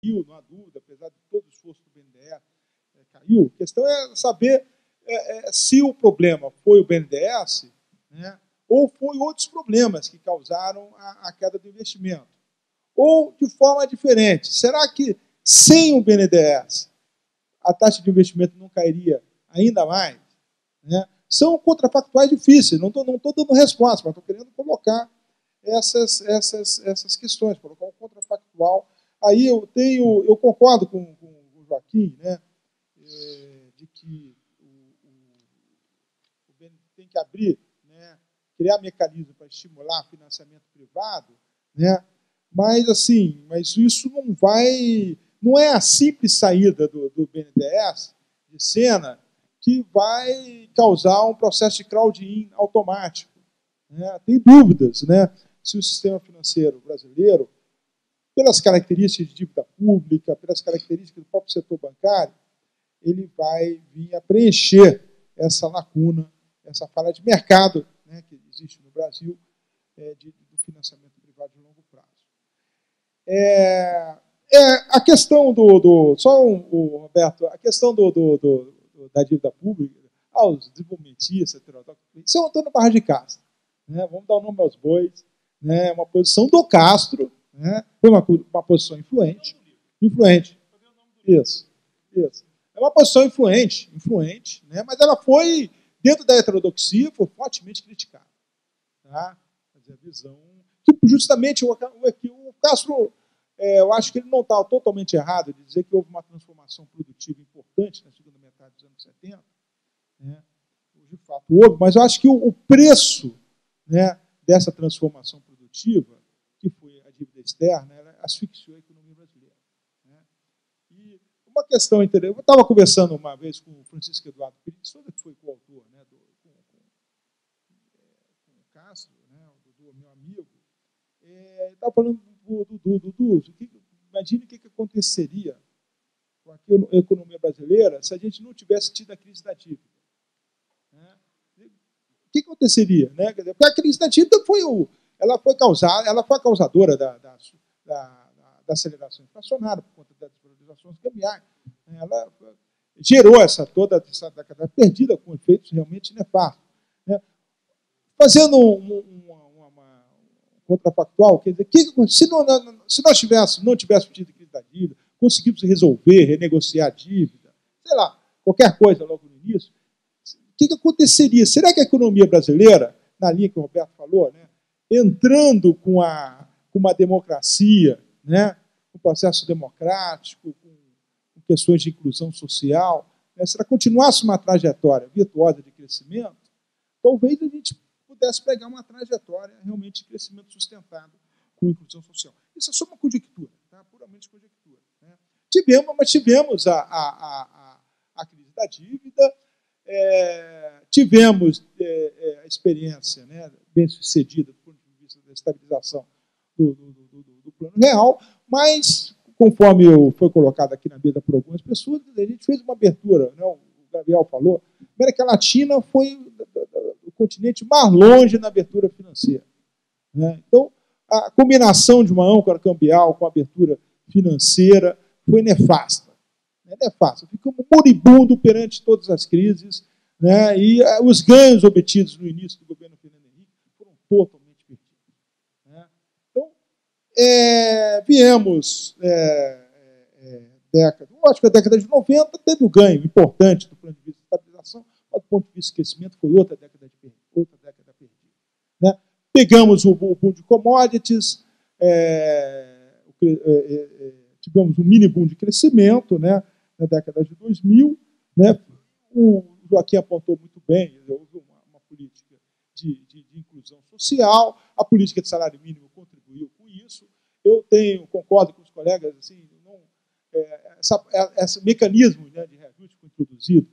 caiu, não há dúvida, apesar de todo o esforço do BNDES, caiu. A questão é saber se o problema foi o BNDES, né, ou foi outros problemas que causaram a queda do investimento. Ou de forma diferente. Será que sem o BNDES a taxa de investimento não cairia ainda mais? Né? São contrafactuais difíceis, não estou dando resposta, mas estou querendo colocar essas questões, colocar um contrafactual. Aí eu concordo com o Joaquim, né, de que o BNDES tem que abrir, né, criar mecanismos para estimular financiamento privado, né, mas isso não é a simples saída do BNDES de cena que vai causar um processo de crowd-in automático. Né? Tem dúvidas, né, se o sistema financeiro brasileiro, pelas características de dívida pública, pelas características do próprio setor bancário, ele vai vir a preencher essa lacuna, essa falha de mercado, né, que existe no Brasil, do financiamento privado de longo prazo. A questão Roberto, a questão da dívida pública, aos desenvolvimentistas, isso é o Antônio Barra de Castro. Né? Vamos dar o nome aos bois. Né? Uma posição do Castro, né? Foi uma posição influente. Isso. É uma posição influente, né? Mas ela foi, dentro da heterodoxia, foi fortemente criticada. Tá? Quer dizer, a visão... Justamente o Castro, eu acho que ele não está totalmente errado de dizer que houve uma transformação produtiva importante na segunda metade dos anos 70. Né? De fato houve, mas eu acho que o preço, né, dessa transformação produtiva, que foi a dívida externa, ela asfixiou a economia brasileira. Né? E uma questão interessante, eu estava conversando uma vez com o Francisco Eduardo Pereira, que foi coautor, né, com o Castro, né, do meu amigo, estava falando do Dudu, imagine o que aconteceria com a economia brasileira se a gente não tivesse tido a crise da dívida. Né? O que aconteceria? Né? Porque a crise da dívida foi a causadora da aceleração inflacionária por conta das desvalorizações cambiais. Ela gerou toda essa década perdida com efeitos realmente nefastos. Né? Fazendo contrafactual, quer dizer, se nós não tivéssemos tido crise da dívida, conseguimos resolver, renegociar a dívida, sei lá, qualquer coisa logo no início, o que aconteceria? Será que a economia brasileira, na linha que o Roberto falou, né, entrando com uma democracia, né, com um processo democrático, com questões de inclusão social, né, se ela continuasse uma trajetória virtuosa de crescimento, talvez a gente pudesse pegar uma trajetória realmente de crescimento sustentado com inclusão social. Isso é só uma conjectura, tá? Puramente conjectura. Né? Tivemos a crise da dívida, tivemos a experiência, né, bem sucedida do ponto de vista da estabilização do plano real, mas, conforme foi colocado aqui na mesa por algumas pessoas, a gente fez uma abertura, né, o Gabriel falou, a América Latina foi o continente mais longe na abertura financeira. Né? Então, a combinação de uma âncora cambial com a abertura financeira foi nefasta. Nefasta. Ficamos moribundos perante todas as crises, né? E os ganhos obtidos no início do governo Fernando Henrique foram totalmente perdidos. Né? Então, viemos acho que a década de 90 teve um ganho importante do ponto de vista de estabilização, mas do ponto de vista de crescimento foi outra década perdida. Né? Pegamos o boom de commodities, tivemos um mini boom de crescimento, né, na década de 2000. Né? O Joaquim apontou muito bem, houve uma política de inclusão social, a política de salário mínimo contribuiu com isso. Eu concordo com os colegas, assim, esse mecanismo, né, de reajuste foi introduzido.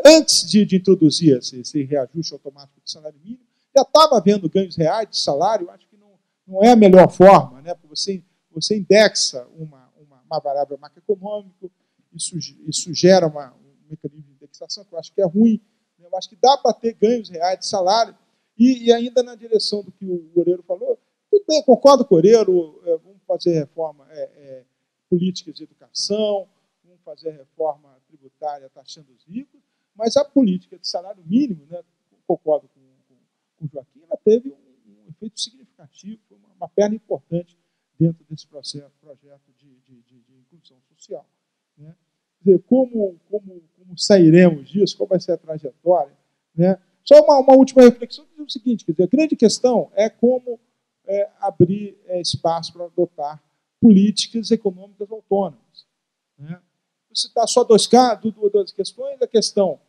Antes de introduzir esse reajuste automático do salário mínimo, já estava havendo ganhos reais de salário, acho que não é a melhor forma, né, porque você indexa uma variável macroeconômica, isso gera um mecanismo de indexação que eu acho que é ruim, né, eu acho que dá para ter ganhos reais de salário, e ainda na direção do que o Oreiro falou, tudo bem, concordo com o Oreiro, vamos fazer reforma políticas de educação, vamos fazer a reforma tributária taxando os ricos, mas a política de salário mínimo, né, concordo com o Joaquim, ela teve um efeito significativo, foi uma perna importante dentro desse projeto de inclusão social. Né? Quer dizer, como sairemos disso, qual vai ser a trajetória? Né? Só uma última reflexão, dizer o seguinte, quer dizer, a grande questão é como abrir espaço para adotar políticas econômicas autônomas. Né? Vou citar só duas questões. A questão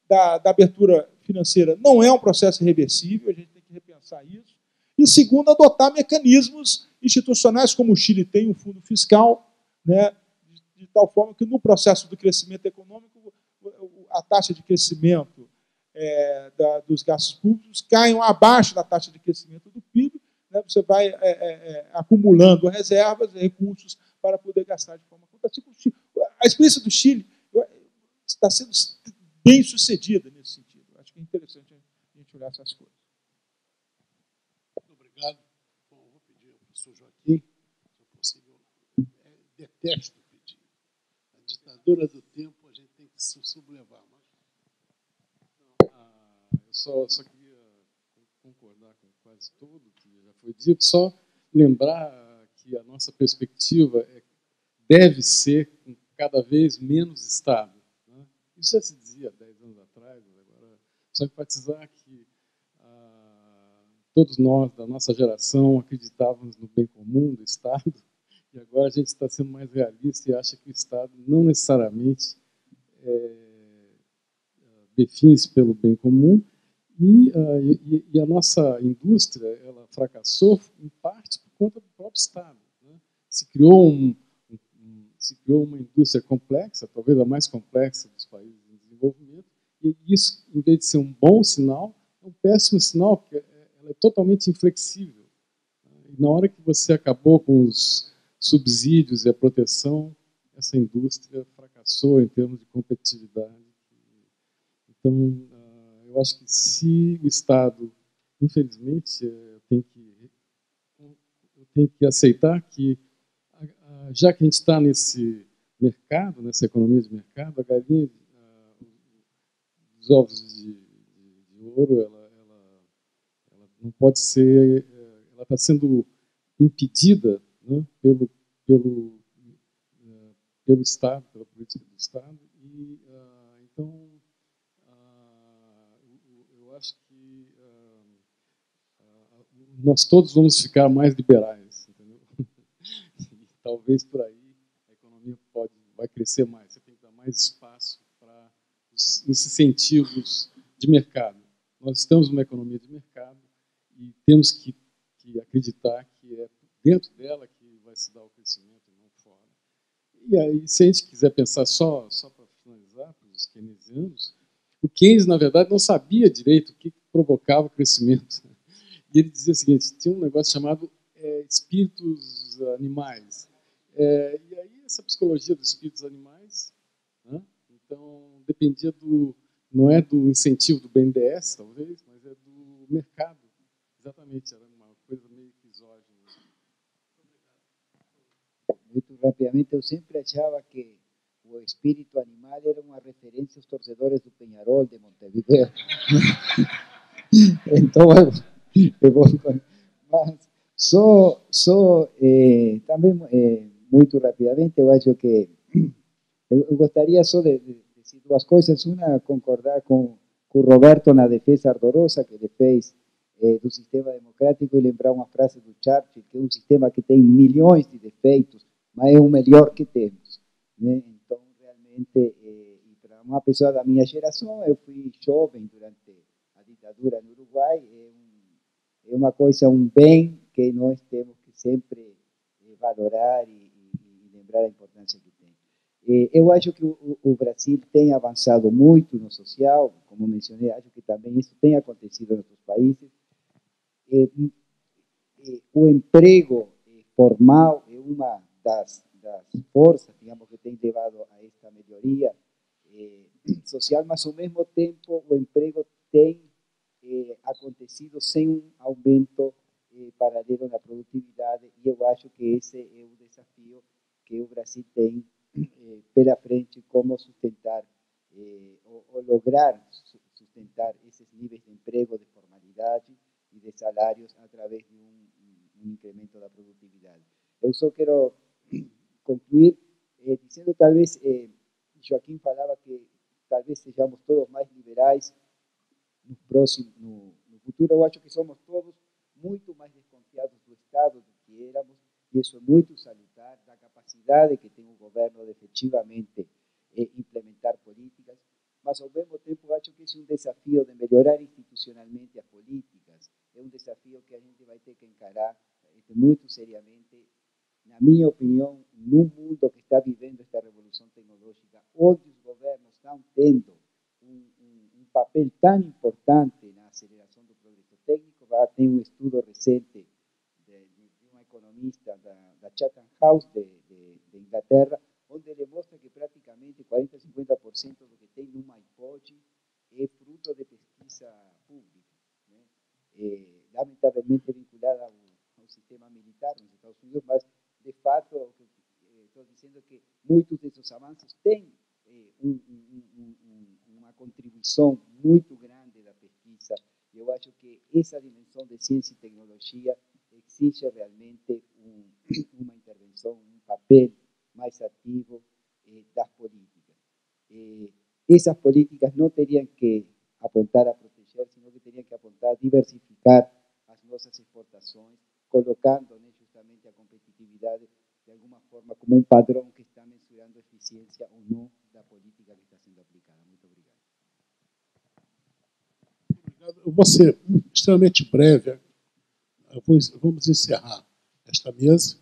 da abertura financeira não é um processo irreversível, a gente tem que repensar isso. E, segundo, adotar mecanismos institucionais, como o Chile tem um fundo fiscal, né, de tal forma que, no processo do crescimento econômico, a taxa de crescimento dos gastos públicos caiam abaixo da taxa de crescimento do PIB, né, você vai acumulando reservas, recursos para poder gastar de forma contativa. A experiência do Chile está sendo bem sucedida nesse sentido. Acho que é interessante a gente olhar essas coisas. Muito obrigado. Bom, vou pedir ao professor Joaquim, se possível. Detesto pedir. A ditadura do tempo a gente tem que se sublevar. Eu só queria concordar com quase tudo que já foi dito, só lembrar que a nossa perspectiva deve ser com cada vez menos Estado. Né? Isso já se dizia 10 anos atrás, agora só enfatizar que todos nós, da nossa geração, acreditávamos no bem comum do Estado, e agora a gente está sendo mais realista e acha que o Estado não necessariamente define-se pelo bem comum, e a nossa indústria ela fracassou em parte por conta do próprio Estado. Né? Se criou uma indústria complexa, talvez a mais complexa dos países em desenvolvimento, e isso, em vez de ser um bom sinal, é um péssimo sinal, porque ela é totalmente inflexível. E na hora que você acabou com os subsídios e a proteção, essa indústria fracassou em termos de competitividade. Então, eu acho que se o Estado, infelizmente, tem que aceitar que, já que a gente está nesse mercado, nessa economia de mercado, a galinha dos ovos de ouro, ela não pode ser, ela está sendo impedida, né, pelo Estado, pela política do Estado, e então eu acho que nós todos vamos ficar mais liberais, entendeu? E talvez por aí a economia vai crescer mais. Você tem que dar mais espaço para os incentivos de mercado. Nós estamos numa economia de mercado e temos que acreditar que é dentro dela que vai se dar o crescimento e não fora. E aí, se a gente quiser pensar só para finalizar, para os keynesianos, o Keynes, na verdade, não sabia direito o que provocava o crescimento. E ele dizia o seguinte, tinha um negócio chamado espíritos animais. E aí, essa psicologia dos espíritos animais, né? Então, dependia não é do incentivo do BNDES, talvez, mas é do mercado. Exatamente, era uma coisa meio que exógena. Muito rapidamente, eu sempre achava que o espírito animal era uma referência aos torcedores do Peñarol de Montevideo. Então, também, muito rapidamente, eu acho que eu gostaria só de dizer duas coisas. Uma, concordar com o Roberto na defesa ardorosa que ele fez do sistema democrático e lembrar uma frase do Churchill, que é um sistema que tem milhões de defeitos, mas é o melhor que temos. Né? Então, realmente, para uma pessoa da minha geração, eu fui jovem durante a ditadura no Uruguai, é uma coisa, um bem que nós temos que sempre valorar e lembrar a importância que tem. Eu acho que o Brasil tem avançado muito no social, como mencionei, acho que também isso tem acontecido em outros países. O emprego formal é uma das forças, digamos, que tem levado a esta melhoria social, mas ao mesmo tempo o emprego tem acontecido sem um aumento paralelo na produtividade, e eu acho que esse é o desafio que o Brasil tem pela frente como sustentar ou lograr sustentar esses níveis de emprego, de formalidade e de salários através de um incremento da produtividade. Eu só quero concluir dizendo, talvez, Joaquim falava que talvez sejamos todos mais liberais no futuro. Eu acho que somos todos muito mais desconfiados do Estado do que éramos, e isso é muito salutar, da capacidade que tem o governo de efetivamente implementar políticas, mas ao mesmo tempo eu acho que esse é um desafio de melhorar institucionalmente as políticas, é um desafio que a gente vai ter que encarar muito seriamente, na minha opinião, num mundo que está vivendo esta revolução tecnológica, onde os governos estão tendo um papel tão importante na aceleração do progresso técnico. Tem um estudo recente de um economista da Chatham House de Inglaterra, onde ele mostra que praticamente 40% a 50% do que tem no iPod é fruto de pesquisa pública, né? Lamentavelmente vinculada ao sistema militar nos Estados Unidos, mas de fato estou dizendo que muitos desses avanços têm uma contribuição muito grande da pesquisa. Eu acho que essa dimensão de ciência e tecnologia exige realmente uma intervenção, um papel mais ativo das políticas. Essas políticas não teriam que apontar a proteger, sino que teriam que apontar a diversificar as nossas exportações, colocando, né, justamente a competitividade de alguma forma como um padrão que está mensurando a eficiência ou não da política que está sendo aplicada. Muito obrigado. Obrigado. Eu vou ser extremamente breve. Vamos encerrar esta mesa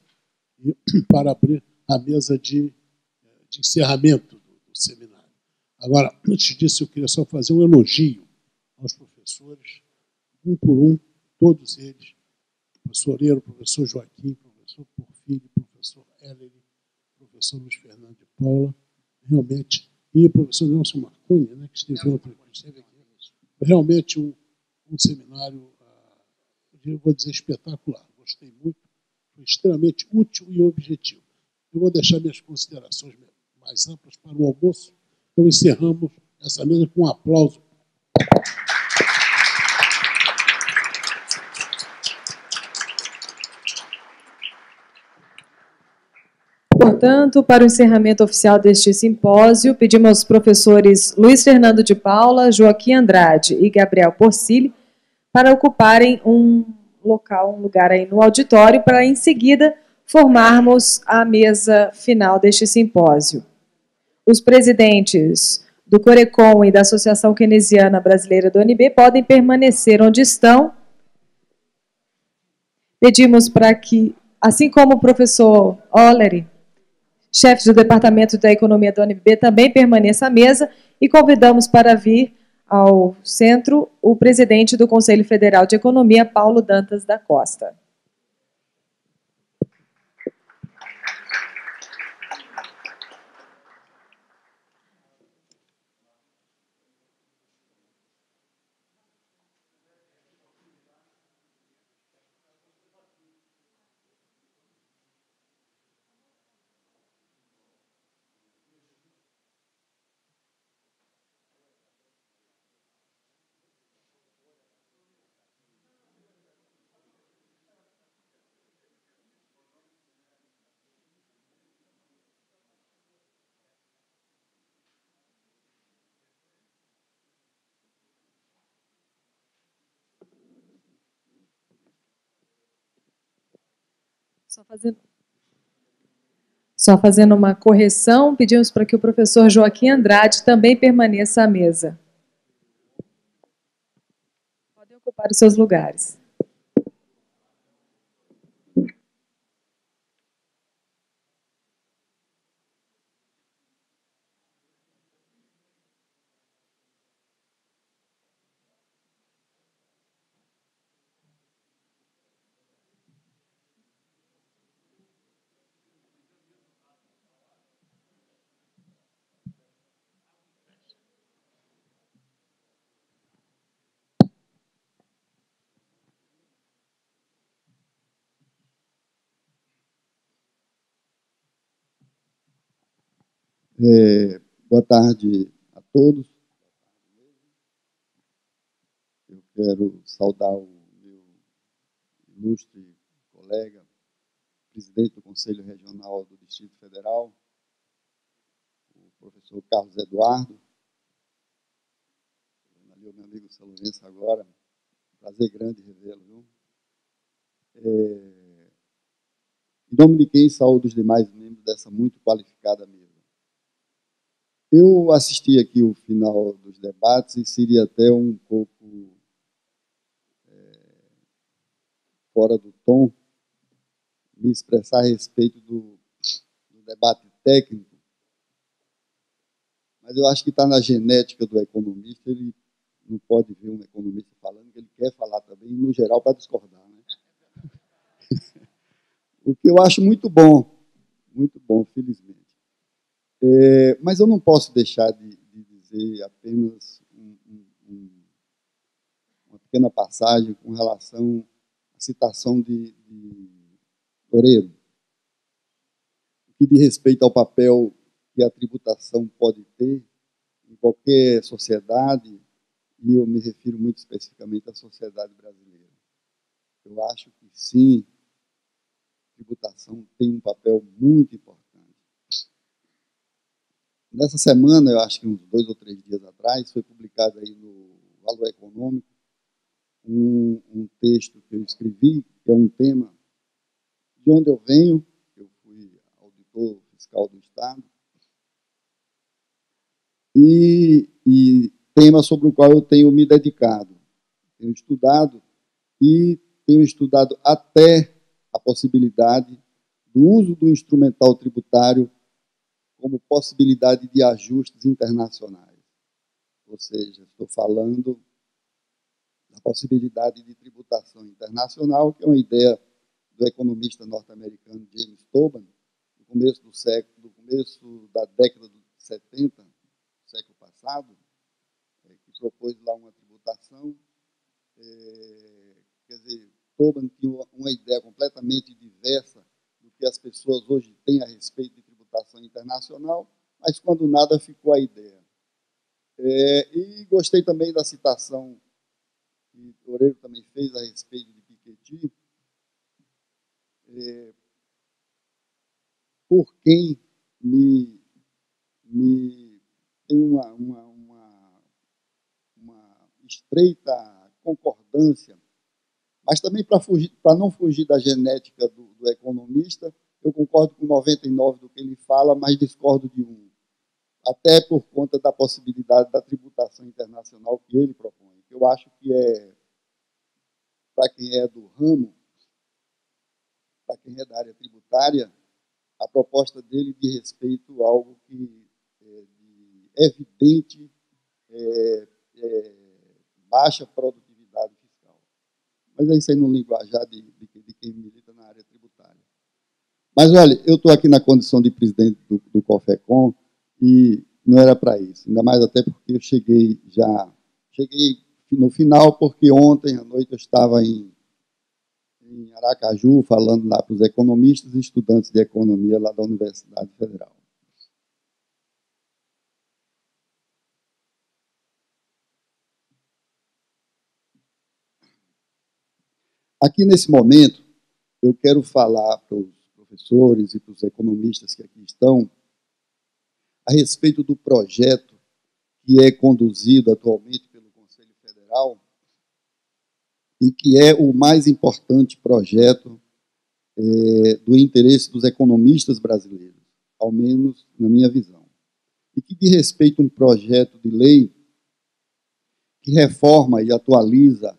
para abrir a mesa de encerramento do seminário. Agora, antes disso, eu queria só fazer um elogio aos professores, um por um, todos eles, professor Oreiro, professor Joaquim, professor Porfírio, professor Heller, professor Luiz Fernando de Paula, realmente, e o professor Nelson Marconi, né, que esteve aqui. Realmente um seminário, eu vou dizer, espetacular. Gostei muito, foi extremamente útil e objetivo. Eu vou deixar minhas considerações mais amplas para o almoço. Então, encerramos essa mesa com um aplauso. Portanto, para o encerramento oficial deste simpósio, pedimos aos professores Luiz Fernando de Paula, Joaquim Andrade e Gabriel Porcili para ocuparem um lugar aí no auditório, para em seguida formarmos a mesa final deste simpósio. Os presidentes do Corecon e da Associação Keynesiana Brasileira do UNB podem permanecer onde estão. Pedimos para que, assim como o professor Ollery, chefe do Departamento da Economia da UNB, também permaneça à mesa, e convidamos para vir ao centro o presidente do Conselho Federal de Economia, Paulo Dantas da Costa. Só fazendo uma correção, pedimos para que o professor Joaquim Andrade também permaneça à mesa. Podem ocupar os seus lugares. Boa tarde a todos. Eu quero saudar o meu ilustre colega, presidente do Conselho Regional do Distrito Federal, o professor Carlos Eduardo. Ali o meu amigo São Lourenço agora. Prazer grande revê-lo, viu? Em nome de quem saúdo os demais membros dessa muito qualificada mesa. Eu assisti aqui o final dos debates e seria até um pouco fora do tom me expressar a respeito do debate técnico, mas eu acho que está na genética do economista, ele não pode ver um economista falando que ele quer falar também, no geral, para discordar. Né? O que eu acho muito bom, felizmente. Mas eu não posso deixar de dizer apenas uma pequena passagem com relação à citação de Loureiro, que diz respeito ao papel que a tributação pode ter em qualquer sociedade, e eu me refiro muito especificamente à sociedade brasileira. Eu acho que sim, a tributação tem um papel muito importante. Nessa semana, eu acho que uns 2 ou 3 dias atrás, foi publicado aí no Valor Econômico um texto que eu escrevi, que é um tema de onde eu venho. Eu fui auditor fiscal do Estado, e tema sobre o qual eu tenho me dedicado. Tenho estudado até a possibilidade do uso do instrumental tributário como possibilidade de ajustes internacionais. Ou seja, estou falando da possibilidade de tributação internacional, que é uma ideia do economista norte-americano James Tobin, no começo da década de 70, do século passado, que propôs lá uma tributação. Quer dizer, Tobin tinha uma ideia completamente diversa do que as pessoas hoje têm a respeito de tributação internacional, mas quando nada ficou a ideia. E gostei também da citação que Loureiro também fez a respeito de Piketty, por quem me tem uma estreita concordância, mas também para não fugir da genética do economista, eu concordo com 99% do que ele fala, mas discordo de 1%, até por conta da possibilidade da tributação internacional que ele propõe. Eu acho que para quem é do ramo, para quem é da área tributária, a proposta dele diz respeito a algo que é de evidente baixa produtividade fiscal. Mas é isso aí no linguajar de quem milita na área tributária. Mas, olha, eu estou aqui na condição de presidente do COFECON e não era para isso, ainda mais até porque eu cheguei no final, porque ontem à noite eu estava em Aracaju, falando lá para os economistas e estudantes de economia lá da Universidade Federal. Aqui, nesse momento, eu quero falar para os professores e para os economistas que aqui estão a respeito do projeto que é conduzido atualmente pelo Conselho Federal e que é o mais importante projeto do interesse dos economistas brasileiros, ao menos na minha visão, e que diz respeito a um projeto de lei que reforma e atualiza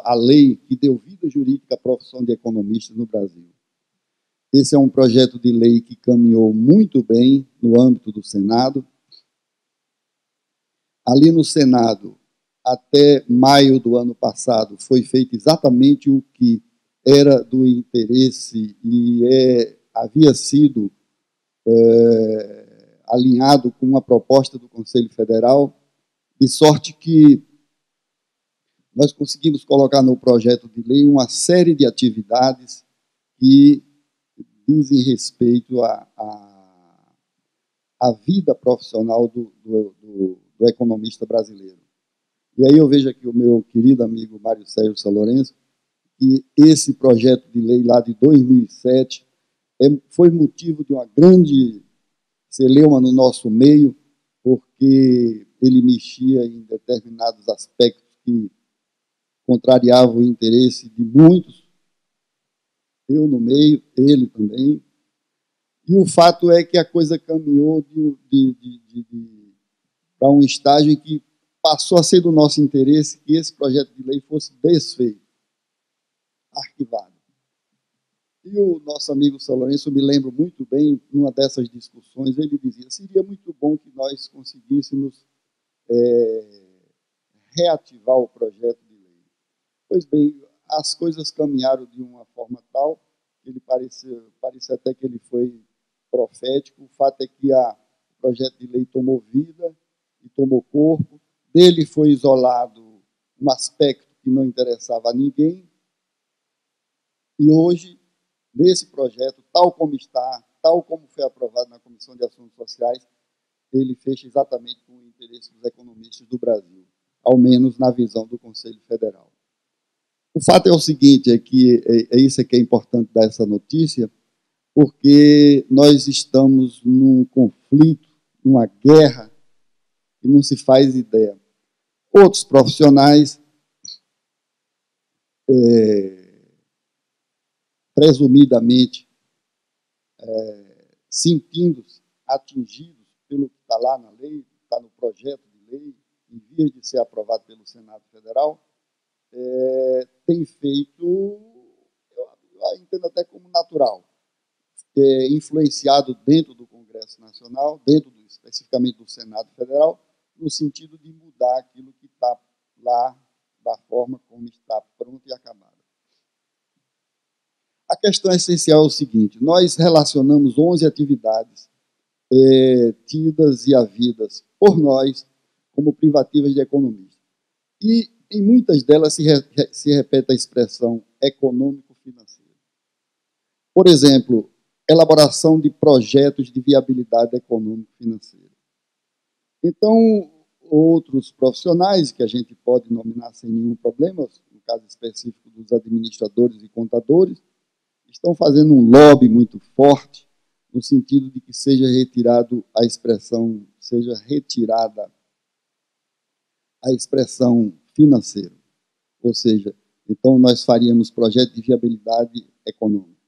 a lei que deu vida jurídica à profissão de economista no Brasil. Esse é um projeto de lei que caminhou muito bem no âmbito do Senado. Ali no Senado, até maio do ano passado, foi feito exatamente o que era do interesse e havia sido alinhado com uma proposta do Conselho Federal, de sorte que nós conseguimos colocar no projeto de lei uma série de atividades que dizem respeito a vida profissional do economista brasileiro. E aí eu vejo aqui o meu querido amigo Mário Sérgio São Lourenço, que esse projeto de lei lá de 2007 foi motivo de uma grande celeuma no nosso meio, porque ele mexia em determinados aspectos que contrariavam o interesse de muitos, eu no meio, ele também. E o fato é que a coisa caminhou para um estágio em que passou a ser do nosso interesse que esse projeto de lei fosse desfeito, arquivado. E o nosso amigo São Lourenço, eu me lembro muito bem, numa dessas discussões, ele dizia, seria muito bom que nós conseguíssemos reativar o projeto de lei. Pois bem, as coisas caminharam de uma forma tal, que ele parece até que ele foi profético. O fato é que o projeto de lei tomou vida e tomou corpo, dele foi isolado um aspecto que não interessava a ninguém, e hoje, nesse projeto, tal como está, tal como foi aprovado na Comissão de Assuntos Sociais, ele fecha exatamente com o interesse dos economistas do Brasil, ao menos na visão do Conselho Federal. O fato é o seguinte, é que isso que é importante dar essa notícia, porque nós estamos num conflito, numa guerra, que não se faz ideia. Outros profissionais, presumidamente, sentindo-se atingidos pelo que está lá na lei, está no projeto de lei, em vias de ser aprovado pelo Senado Federal, tem feito, eu entendo até como natural, influenciado dentro do Congresso Nacional, especificamente do Senado Federal, no sentido de mudar aquilo que está lá da forma como está pronto e acabado. A questão essencial é o seguinte, nós relacionamos 11 atividades tidas e havidas por nós como privativas de economistas. E em muitas delas se repete a expressão econômico-financeira. Por exemplo, elaboração de projetos de viabilidade econômico-financeira. Então, outros profissionais, que a gente pode nominar sem nenhum problema, no caso específico dos administradores e contadores, estão fazendo um lobby muito forte no sentido de que seja retirada a expressão financeira. Ou seja, então nós faríamos projeto de viabilidade econômica.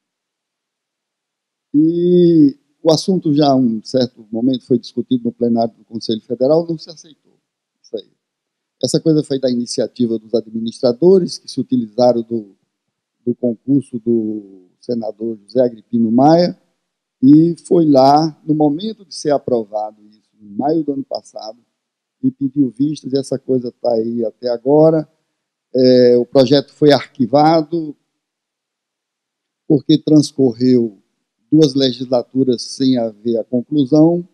E o assunto já, um certo momento, foi discutido no plenário do Conselho Federal, não se aceitou isso aí. Essa coisa foi da iniciativa dos administradores, que se utilizaram do concurso do senador José Agripino Maia, e foi lá, no momento de ser aprovado isso, em maio do ano passado, e pediu vistas, e essa coisa está aí até agora. O projeto foi arquivado, porque transcorreu 2 legislaturas sem haver a conclusão,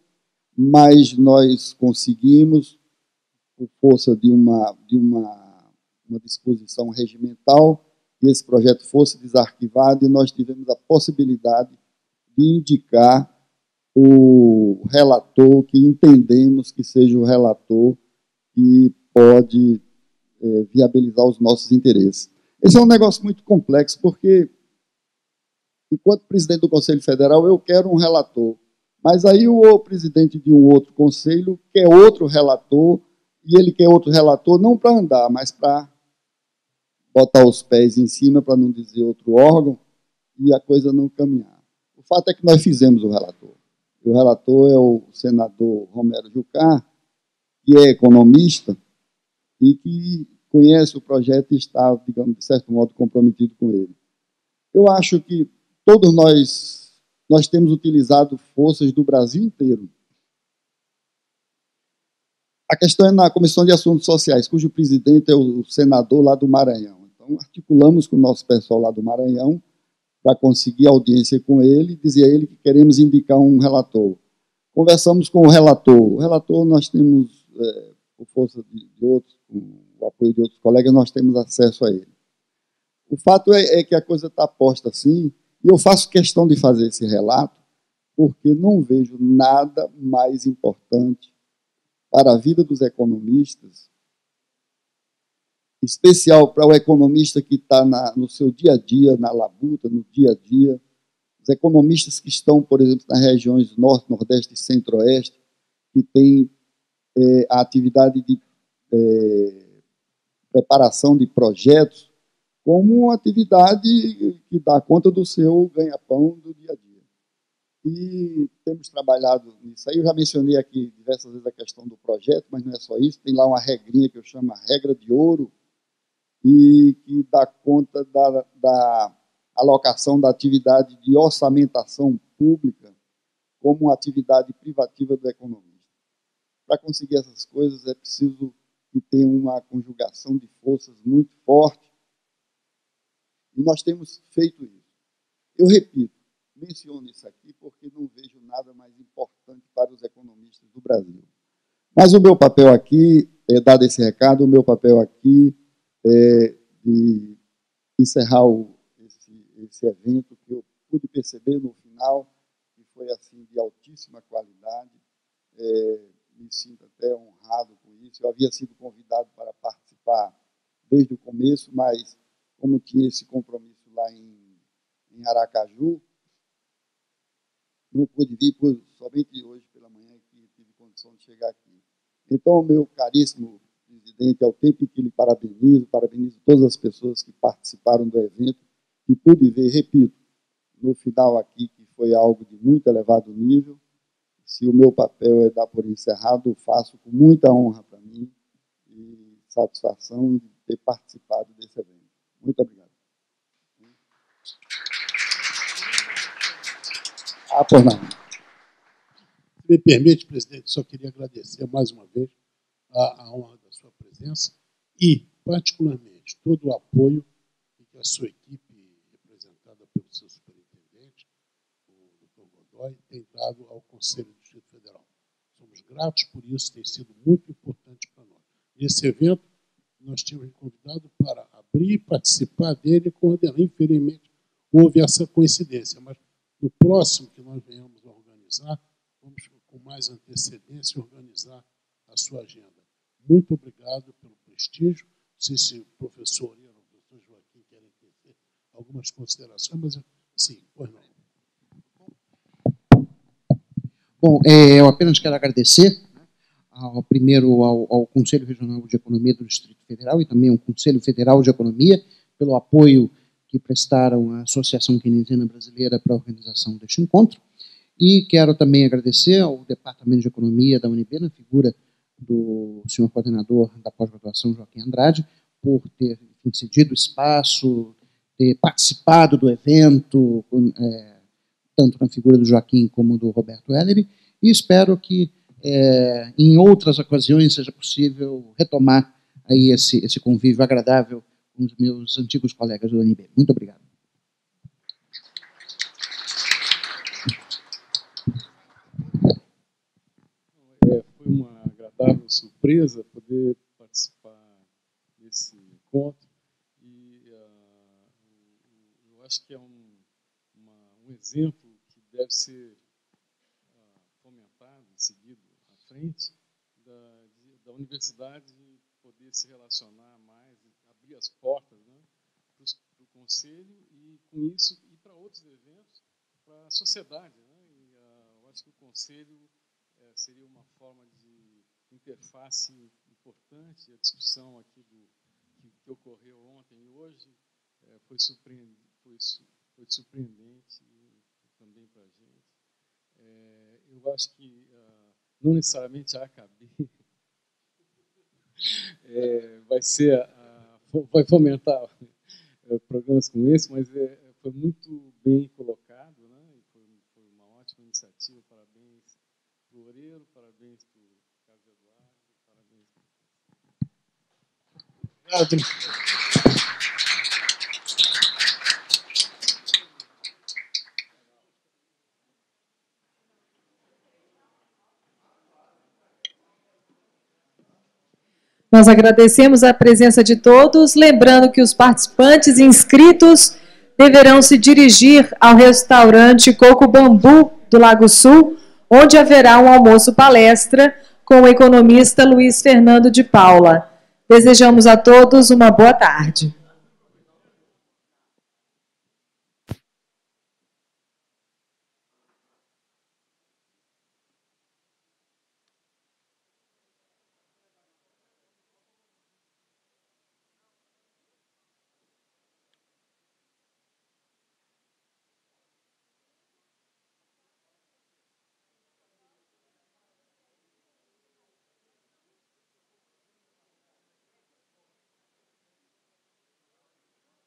mas nós conseguimos, por força de uma disposição regimental, que esse projeto fosse desarquivado, e nós tivemos a possibilidade de indicar o relator que entendemos que seja o relator que pode viabilizar os nossos interesses. Esse é um negócio muito complexo, porque, enquanto presidente do Conselho Federal, eu quero um relator, mas aí o presidente de um outro conselho quer outro relator, e ele quer outro relator não para andar, mas para botar os pés em cima, para não dizer outro órgão, e a coisa não caminhar. O fato é que nós fizemos o relator. O relator é o senador Romero Jucá, que é economista e que conhece o projeto e está, digamos, de certo modo, comprometido com ele. Eu acho que todos nós temos utilizado forças do Brasil inteiro. A questão é na Comissão de Assuntos Sociais, cujo presidente é o senador lá do Maranhão. Então, articulamos com o nosso pessoal lá do Maranhão para conseguir audiência com ele e dizer a ele que queremos indicar um relator. Conversamos com o relator. O relator nós temos, por força de outros, com o apoio de outros colegas, nós temos acesso a ele. O fato é que a coisa está posta assim, e eu faço questão de fazer esse relato, porque não vejo nada mais importante para a vida dos economistas, especial para o economista que está no seu dia a dia, na labuta, no dia a dia, os economistas que estão, por exemplo, nas regiões Norte, Nordeste e Centro-Oeste, que têm a atividade de preparação de projetos como uma atividade que dá conta do seu ganha-pão do dia a dia. E temos trabalhado nisso aí. Eu já mencionei aqui diversas vezes a questão do projeto, mas não é só isso. Tem lá uma regrinha que eu chamo a regra de ouro, e que dá conta da alocação da atividade de orçamentação pública como uma atividade privativa do economista. Para conseguir essas coisas é preciso que tenha uma conjugação de forças muito forte, e nós temos feito isso. Eu repito, menciono isso aqui porque não vejo nada mais importante para os economistas do Brasil. Mas o meu papel aqui, dado esse recado, o meu papel aqui é de encerrar esse evento, que eu pude perceber no final, que foi assim de altíssima qualidade. Me sinto até honrado com isso. Eu havia sido convidado para participar desde o começo, mas como tinha esse compromisso lá em Aracaju, não pude vir, somente hoje pela manhã que tive condição de chegar aqui. Então, meu caríssimo presidente, ao tempo em que lhe parabenizo todas as pessoas que participaram do evento, e pude ver, repito, no final aqui, que foi algo de muito elevado nível. Se o meu papel é dar por encerrado, faço com muita honra para mim e satisfação de ter participado desse evento. Muito obrigado. Por nada. Se me permite, presidente, só queria agradecer mais uma vez a honra da sua presença e, particularmente, todo o apoio que a sua equipe, representada pelo seu superintendente, o Dr. Godoy, tem dado ao Conselho do Distrito Federal. Somos gratos por isso, tem sido muito importante para nós. Nesse evento, nós tínhamos convidado para abrir e participar dele e coordenar. Infelizmente, houve essa coincidência, mas no próximo que nós venhamos a organizar, vamos com mais antecedência organizar a sua agenda. Muito obrigado pelo prestígio. Não sei se o professor Oriana ou o professor Joaquim querem ter algumas considerações, mas sim, pois não. Bom, eu apenas quero agradecer primeiro ao Conselho Regional de Economia do Distrito Federal e também ao Conselho Federal de Economia pelo apoio que prestaram à Associação Keynesiana Brasileira para a organização deste encontro. E quero também agradecer ao Departamento de Economia da UNB, na figura do senhor coordenador da pós-graduação, Joaquim Andrade, por ter cedido espaço, ter participado do evento, tanto na figura do Joaquim como do Roberto Ellery, e espero que em outras ocasiões seja possível retomar aí esse convívio agradável com os meus antigos colegas do UNB. Muito obrigado. Foi uma agradável surpresa poder participar desse encontro e eu acho que é um exemplo que deve ser fomentado e seguido à frente da universidade poder se relacionar mais, abrir as portas, né, para o conselho e, com isso, ir para outros eventos, para a sociedade. Né, e, eu acho que o conselho seria uma forma de interface importante. A discussão aqui que ocorreu ontem e hoje foi surpreendente também para a gente. Eu acho que não necessariamente a AKB vai fomentar programas como esse, mas foi muito bem colocado, né? E foi uma ótima iniciativa. Parabéns para o Oreiro, parabéns para o Carlos Eduardo, parabéns para o... Nós agradecemos a presença de todos, lembrando que os participantes inscritos deverão se dirigir ao restaurante Coco Bambu do Lago Sul, onde haverá um almoço-palestra com o economista Luiz Fernando de Paula. Desejamos a todos uma boa tarde.